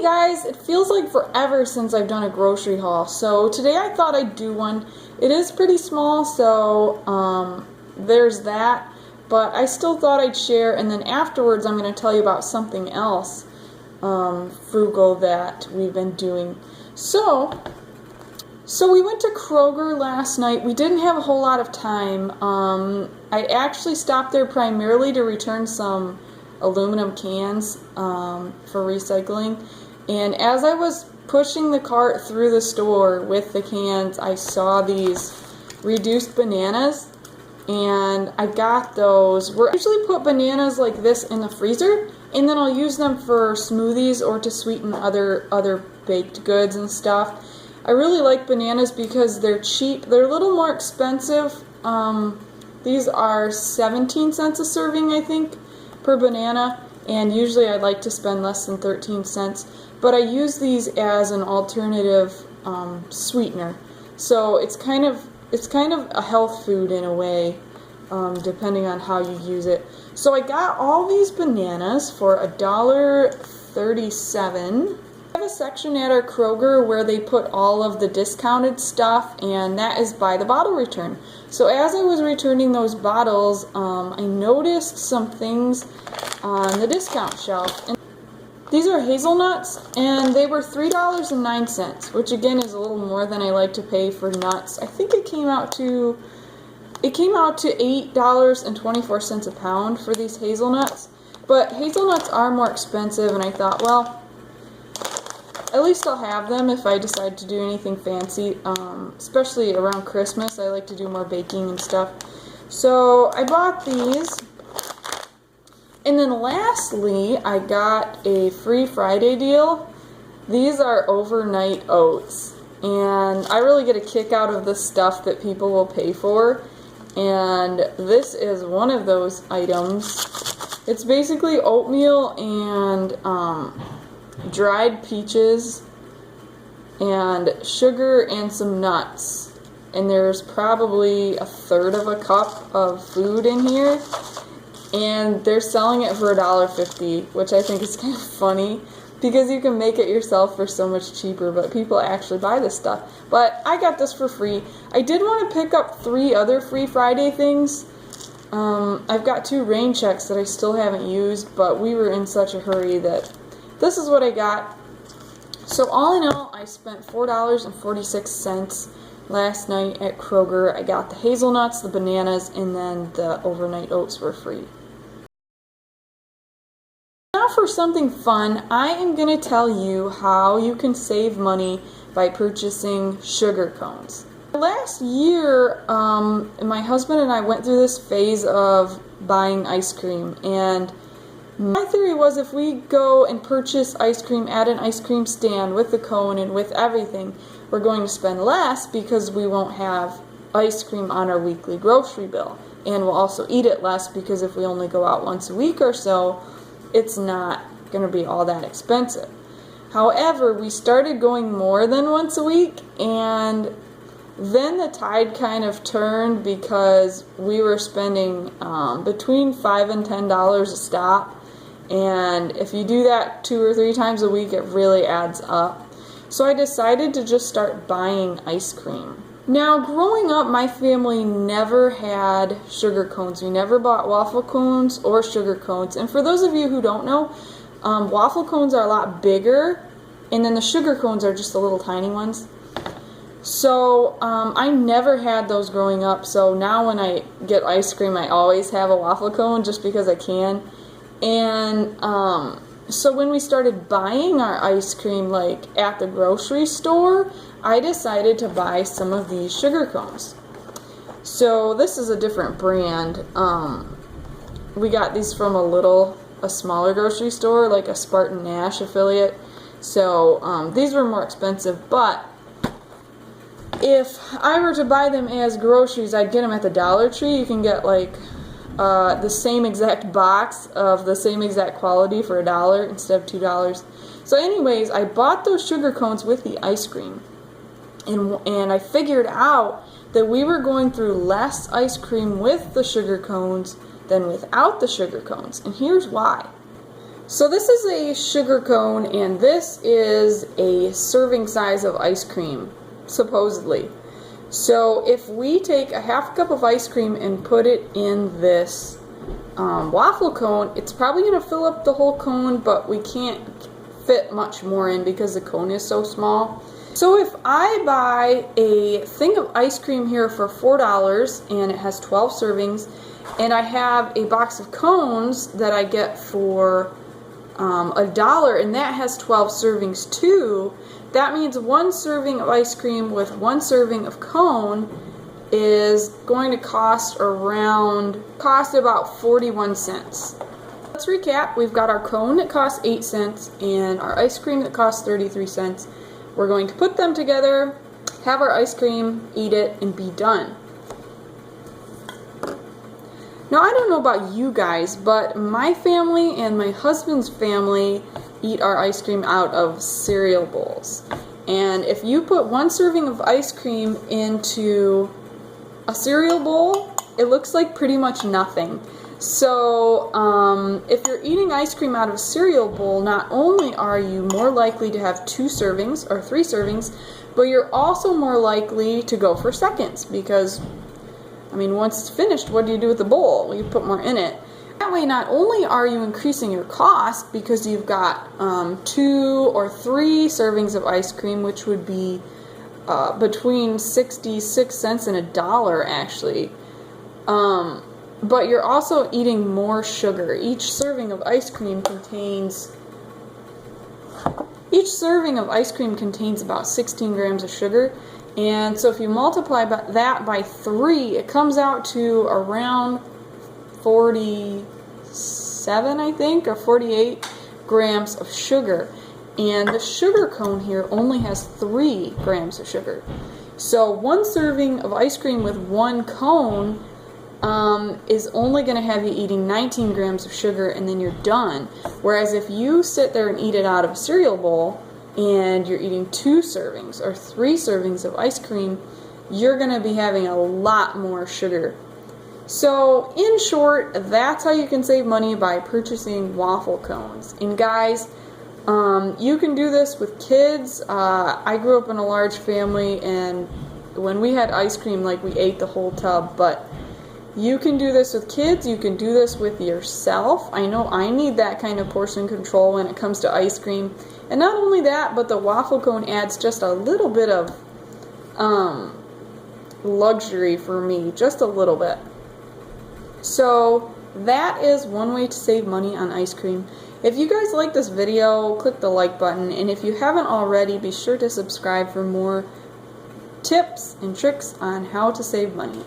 guys, it feels like forever since I've done a grocery haul, so today I thought I'd do one. It is pretty small, so there's that, but I still thought I'd share, and then afterwards I'm going to tell you about something else frugal that we've been doing. So we went to Kroger last night. We didn't have a whole lot of time. I actually stopped there primarily to return some aluminum cans for recycling, and as I was pushing the cart through the store with the cans, I saw these reduced bananas, and I got those. We usually put bananas like this in the freezer, and then I'll use them for smoothies or to sweeten other baked goods and stuff. I really like bananas because they're cheap. They're a little more expensive. These are 17 cents a serving, I think, per banana, and usually I like to spend less than 13 cents, but I use these as an alternative sweetener. So it's kind of a health food in a way, depending on how you use it. So I got all these bananas for $1.37. We have a section at our Kroger where they put all of the discounted stuff, and that is by the bottle return. So as I was returning those bottles, I noticed some things on the discount shelf. And these are hazelnuts, and they were $3.09, which again is a little more than I like to pay for nuts. I think it came out to $8.24 a pound for these hazelnuts. But hazelnuts are more expensive, and I thought, well, at least I'll have them if I decide to do anything fancy, especially around Christmas. I like to do more baking and stuff. So I bought these. And then lastly, I got a free Friday deal. These are overnight oats. And I really get a kick out of the stuff that people will pay for. And this is one of those items. It's basically oatmeal and dried peaches and sugar and some nuts, and there's probably a third of a cup of food in here, and they're selling it for $1.50, which I think is kind of funny because you can make it yourself for so much cheaper, but people actually buy this stuff. But I got this for free. I did want to pick up 3 other free Friday things. I've got 2 rain checks that I still haven't used, but we were in such a hurry that this is what I got. So all in all, I spent $4.46 last night at Kroger. I got the hazelnuts, the bananas, and then the overnight oats were free. Now for something fun, I am going to tell you how you can save money by purchasing sugar cones. Last year, my husband and I went through this phase of buying ice cream, and my theory was if we go and purchase ice cream at an ice cream stand with the cone and with everything, we're going to spend less because we won't have ice cream on our weekly grocery bill. And we'll also eat it less because if we only go out once a week or so, it's not going to be all that expensive. However, we started going more than once a week, and then the tide kind of turned because we were spending between $5 and $10 a stop. And if you do that 2 or 3 times a week, it really adds up. So I decided to just start buying ice cream. Now, growing up, my family never had sugar cones. We never bought waffle cones or sugar cones. And for those of you who don't know, waffle cones are a lot bigger, and then the sugar cones are just the little tiny ones. So I never had those growing up. So now when I get ice cream, I always have a waffle cone just because I can. And so when we started buying our ice cream, like at the grocery store, I decided to buy some of these sugar cones. So this is a different brand. We got these from a smaller grocery store, like a Spartan Nash affiliate. So these were more expensive, but if I were to buy them as groceries, I'd get them at the Dollar Tree. You can get like the same exact box of the same exact quality for $1 instead of $2. So anyways, I bought those sugar cones with the ice cream, and I figured out that we were going through less ice cream with the sugar cones than without the sugar cones, and here's why. So this is a sugar cone, and this is a serving size of ice cream, supposedly. So if we take a half cup of ice cream and put it in this waffle cone, it's probably going to fill up the whole cone, but we can't fit much more in because the cone is so small. So if I buy a thing of ice cream here for $4 and it has 12 servings, and I have a box of cones that I get for $1 and that has 12 servings too, that means one serving of ice cream with one serving of cone is going to cost about 41 cents. Let's recap. We've got our cone that costs 8 cents and our ice cream that costs 33 cents. We're going to put them together, have our ice cream, eat it, and be done. Now, I don't know about you guys, but my family and my husband's family eat our ice cream out of cereal bowls. And if you put one serving of ice cream into a cereal bowl, it looks like pretty much nothing. So if you're eating ice cream out of a cereal bowl, not only are you more likely to have 2 servings or 3 servings, but you're also more likely to go for seconds because, I mean, once it's finished, what do you do with the bowl? Well, you put more in it. That way, not only are you increasing your cost because you've got 2 or 3 servings of ice cream, which would be between 66 cents and $1 actually, but you're also eating more sugar. Each serving of ice cream contains about 16 grams of sugar. And so if you multiply that by 3, it comes out to around 47, I think, or 48 grams of sugar. And the sugar cone here only has 3 grams of sugar. So one serving of ice cream with one cone is only going to have you eating 19 grams of sugar and then you're done. Whereas if you sit there and eat it out of a cereal bowl and you're eating 2 servings or 3 servings of ice cream, you're going to be having a lot more sugar. So in short, that's how you can save money by purchasing waffle cones. And guys, you can do this with kids. I grew up in a large family, and when we had ice cream, like, we ate the whole tub, but you can do this with kids, you can do this with yourself. I know I need that kind of portion control when it comes to ice cream. And not only that, but the waffle cone adds just a little bit of luxury for me, just a little bit. So that is one way to save money on ice cream. If you guys like this video, click the like button, and if you haven't already, be sure to subscribe for more tips and tricks on how to save money.